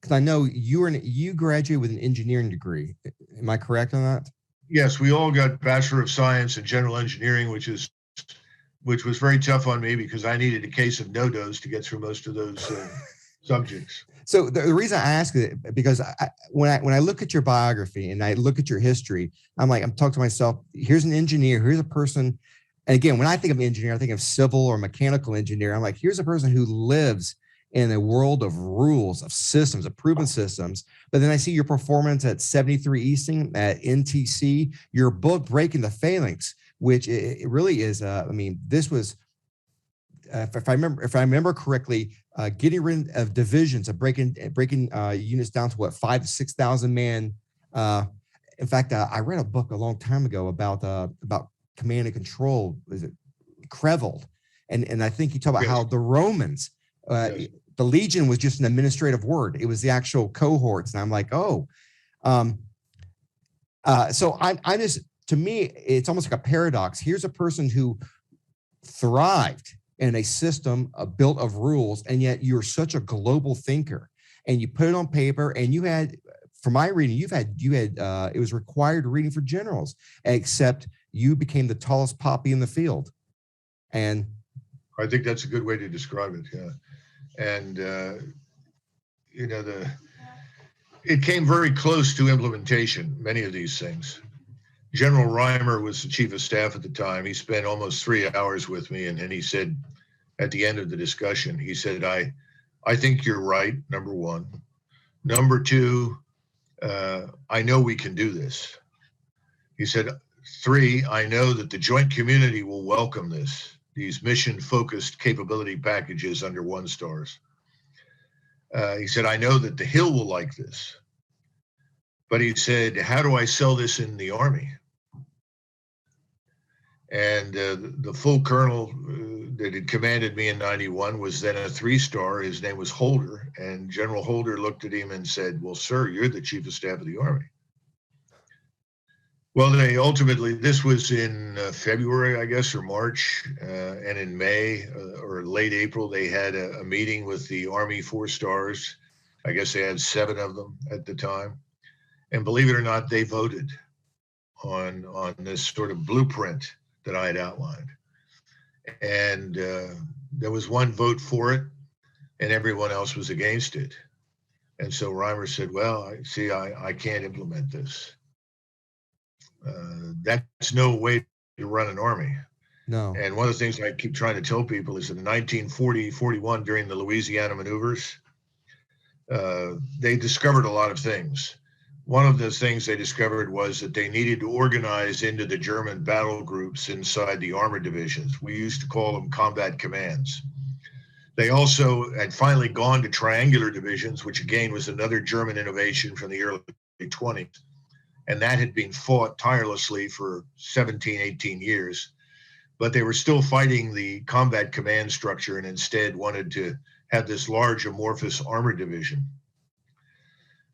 because I know you graduated with an engineering degree. Am I correct on that? Yes, we all got Bachelor of Science in General Engineering, which was very tough on me because I needed a case of no-dos to get through most of those subjects. So the reason I ask it, because when I look at your biography and I look at your history, I'm talking to myself, here's an engineer, here's a person. And again, when I think of engineer, I think of civil or mechanical engineer. I'm like, here's a person who lives in a world of rules, of systems, of proven systems. But then I see your performance at 73 Easton, at NTC, your book, Breaking the Phalanx, which it really is, this was, if I remember correctly, getting rid of divisions, of breaking units down to 5,000 to 6,000 men. In fact, I read a book a long time ago about command and control. Is it Crevel? And I think you talk about how the Romans, the legion was just an administrative word. It was the actual cohorts, and I'm like, oh, so I just, to me, it's almost like a paradox. Here's a person who thrived in a system built of rules, and yet you're such a global thinker, and you put it on paper, and you had, from my reading, you had it was required reading for generals, except you became the tallest poppy in the field. And I think that's a good way to describe it. Yeah. And it came very close to implementation, many of these things. General Reimer was the chief of staff at the time. He spent almost 3 hours with me, and he said at the end of the discussion, he said, I think you're right, number one. Number two, I know we can do this. He said, three, I know that the joint community will welcome this, these mission-focused capability packages under 1 stars. He said, I know that the Hill will like this. But he said, how do I sell this in the Army? And the full colonel that had commanded me in 91 was then a 3-star. His name was Holder. And General Holder looked at him and said, well, sir, you're the chief of staff of the Army. Well, they ultimately, this was in February, I guess, or March. And in May or late April, they had a meeting with the Army 4 stars. I guess they had 7 of them at the time. And believe it or not, they voted on this sort of blueprint that I had outlined. And there was 1 vote for it, and everyone else was against it. And so Reimer said, well, I can't implement this. That's no way to run an army. No. And one of the things I keep trying to tell people is that in 1940-41, during the Louisiana maneuvers, they discovered a lot of things. One of the things they discovered was that they needed to organize into the German battle groups inside the armored divisions. We used to call them combat commands. They also had finally gone to triangular divisions, which again was another German innovation from the early 20s. And that had been fought tirelessly for 17, 18 years. But they were still fighting the combat command structure and instead wanted to have this large amorphous armored division.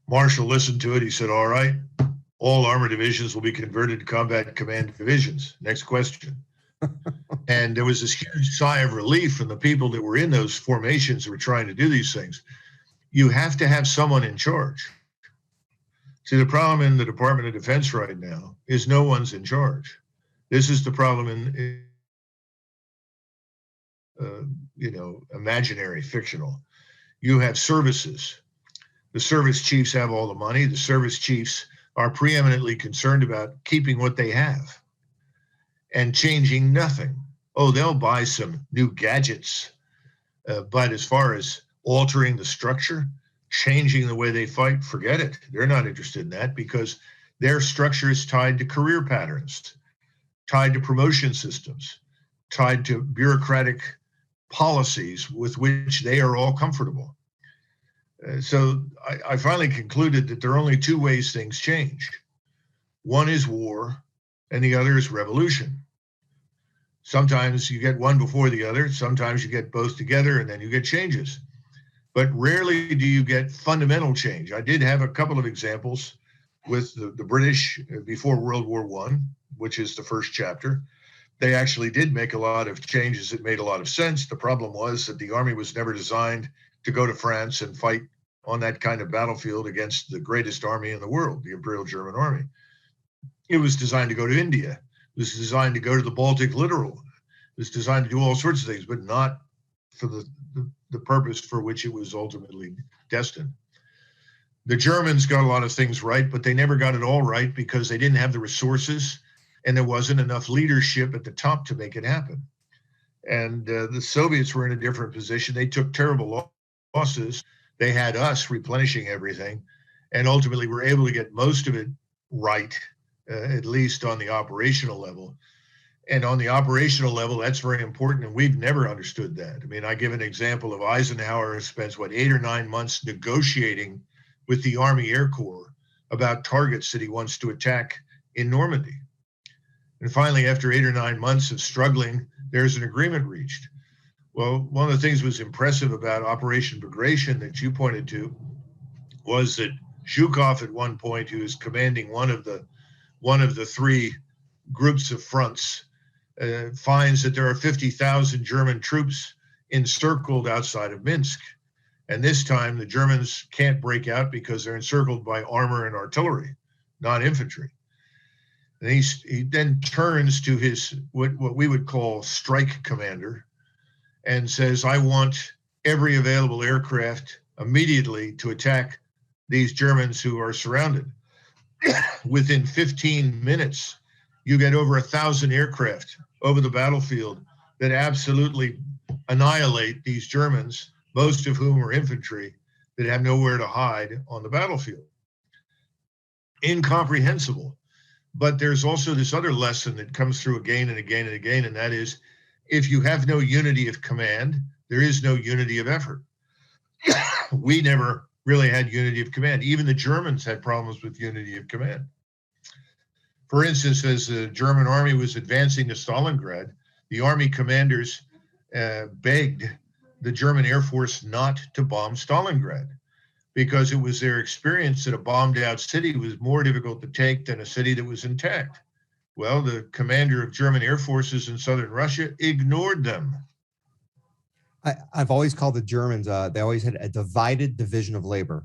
Marshall listened to it. He said, all right, all armor divisions will be converted to combat command divisions. Next question. And there was this huge sigh of relief from the people that were in those formations that were trying to do these things. You have to have someone in charge. See, the problem in the Department of Defense right now is no one's in charge. This is the problem in imaginary, fictional. You have services. The service chiefs have all the money. The service chiefs are preeminently concerned about keeping what they have and changing nothing. Oh, they'll buy some new gadgets, but as far as altering the structure, changing the way they fight, forget it. They're not interested in that because their structure is tied to career patterns, tied to promotion systems, tied to bureaucratic policies with which they are all comfortable. So I finally concluded that there are only 2 ways things change. One is war, and the other is revolution. Sometimes you get one before the other. Sometimes you get both together, and then you get changes. But rarely do you get fundamental change. I did have a couple of examples with the British before World War I, which is the first chapter. They actually did make a lot of changes that made a lot of sense. The problem was that the army was never designed to go to France and fight on that kind of battlefield against the greatest army in the world, the Imperial German Army. It was designed to go to India. It was designed to go to the Baltic littoral. It was designed to do all sorts of things, but not for the purpose for which it was ultimately destined. The Germans got a lot of things right, but they never got it all right because they didn't have the resources and there wasn't enough leadership at the top to make it happen. And the Soviets were in a different position. They took terrible losses. They had us replenishing everything, and ultimately were able to get most of it right, at least on the operational level. And on the operational level, that's very important, and we've never understood that. I mean, I give an example of Eisenhower spends, 8 or 9 months negotiating with the Army Air Corps about targets that he wants to attack in Normandy. And finally, after 8 or 9 months of struggling, there's an agreement reached. Well, one of the things that was impressive about Operation Bagration that you pointed to was that Zhukov at one point, who is commanding one of the three groups of fronts, finds that there are 50,000 German troops encircled outside of Minsk. And this time the Germans can't break out because they're encircled by armor and artillery, not infantry. And he then turns to his, what we would call strike commander, and says, I want every available aircraft immediately to attack these Germans who are surrounded. Within 15 minutes, you get over 1,000 aircraft over the battlefield that absolutely annihilate these Germans, most of whom are infantry that have nowhere to hide on the battlefield. Incomprehensible. But there's also this other lesson that comes through again and again and again, and that is, if you have no unity of command, there is no unity of effort. We never really had unity of command. Even the Germans had problems with unity of command. For instance, as the German army was advancing to Stalingrad, the army commanders begged the German Air Force not to bomb Stalingrad, because it was their experience that a bombed out city was more difficult to take than a city that was intact. Well, the commander of German air forces in southern Russia ignored them. I've always called the Germans, they always had a divided division of labor.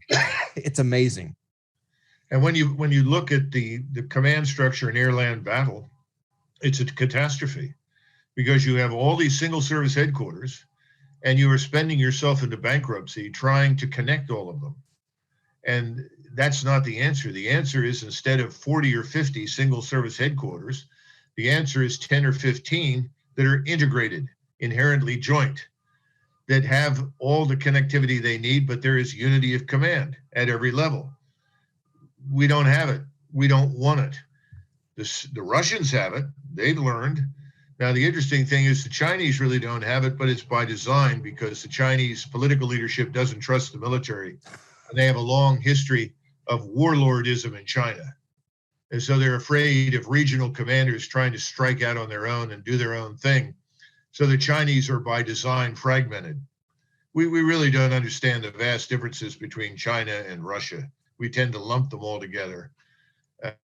It's amazing. And when you look at the command structure in air-land battle, it's a catastrophe, because you have all these single service headquarters and you are spending yourself into bankruptcy trying to connect all of them. And that's not the answer. The answer is, instead of 40 or 50 single service headquarters, the answer is 10 or 15 that are integrated, inherently joint, that have all the connectivity they need, but there is unity of command at every level. We don't have it. We don't want it. The Russians have it. They've learned. Now, the interesting thing is the Chinese really don't have it, but it's by design, because the Chinese political leadership doesn't trust the military. And they have a long history of warlordism in China. And so they're afraid of regional commanders trying to strike out on their own and do their own thing. So the Chinese are by design fragmented. We really don't understand the vast differences between China and Russia. We tend to lump them all together.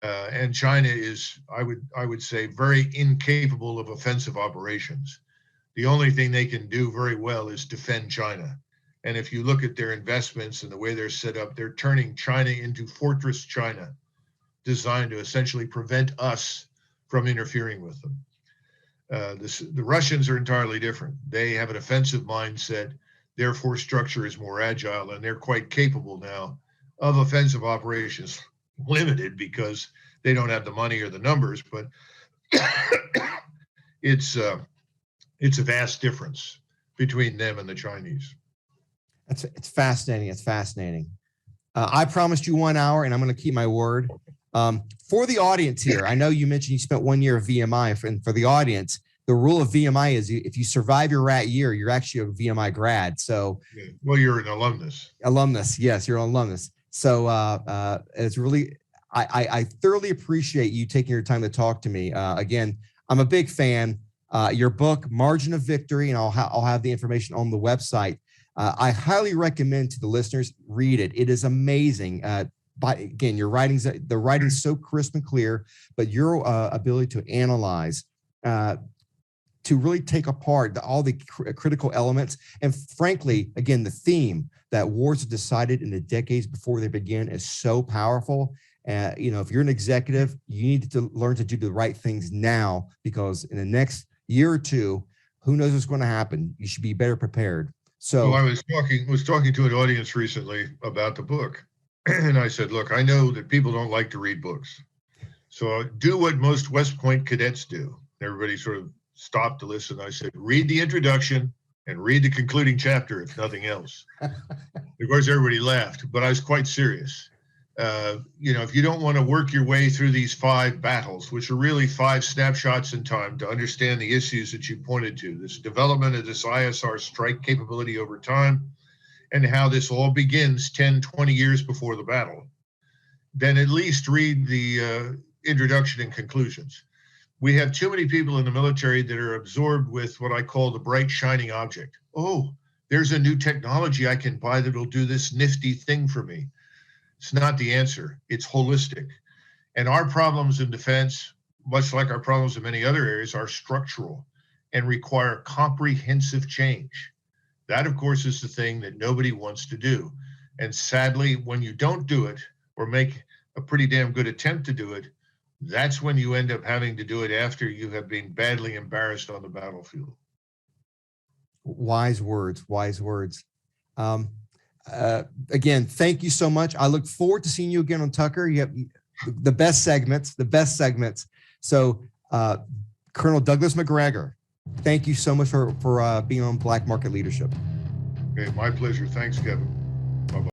And China is, I would say, very incapable of offensive operations. The only thing they can do very well is defend China. And if you look at their investments and the way they're set up, they're turning China into Fortress China, designed to essentially prevent us from interfering with them. The Russians are entirely different. They have an offensive mindset. Their force structure is more agile, and they're quite capable now of offensive operations. Limited because they don't have the money or the numbers, but it's a vast difference between them and the Chinese. It's fascinating. It's fascinating. I promised you 1 hour, and I'm going to keep my word. For the audience here, I know you mentioned you spent 1 year of VMI, and for the audience, the rule of VMI is if you survive your rat year, you're actually a VMI grad. So, well, you're an alumnus. Alumnus, yes, you're an alumnus. So it's really, I thoroughly appreciate you taking your time to talk to me. Again, I'm a big fan. Your book, Margin of Victory, and I'll have the information on the website. I highly recommend to the listeners, read it. It is amazing. Again, the writing's so crisp and clear, but your ability to analyze to really take apart all the critical elements. And frankly, again, the theme that wars are decided in the decades before they begin is so powerful. You know, if you're an executive, you need to learn to do the right things now, because in the next year or two, who knows what's going to happen? You should be better prepared. So I was talking to an audience recently about the book, and I said, look, I know that people don't like to read books. So do what most West Point cadets do. Everybody sort of stopped to listen. I said, read the introduction and read the concluding chapter, if nothing else. Of course, everybody laughed, but I was quite serious. You know, if you don't want to work your way through these 5 battles, which are really 5 snapshots in time to understand the issues that you pointed to, this development of this ISR strike capability over time, and how this all begins 10, 20 years before the battle, then at least read the introduction and conclusions. We have too many people in the military that are absorbed with what I call the bright shining object. Oh, there's a new technology I can buy that'll do this nifty thing for me. It's not the answer. It's holistic. And our problems in defense, much like our problems in many other areas, are structural and require comprehensive change. That, of course, is the thing that nobody wants to do. And sadly, when you don't do it or make a pretty damn good attempt to do it, that's when you end up having to do it after you have been badly embarrassed on the battlefield. Wise words, wise words. Again, thank you so much. I look forward to seeing you again on Tucker. You have the best segments, So Colonel Douglas Macgregor, thank you so much for being on Black Market Leadership. Okay, my pleasure. Thanks, Kevin.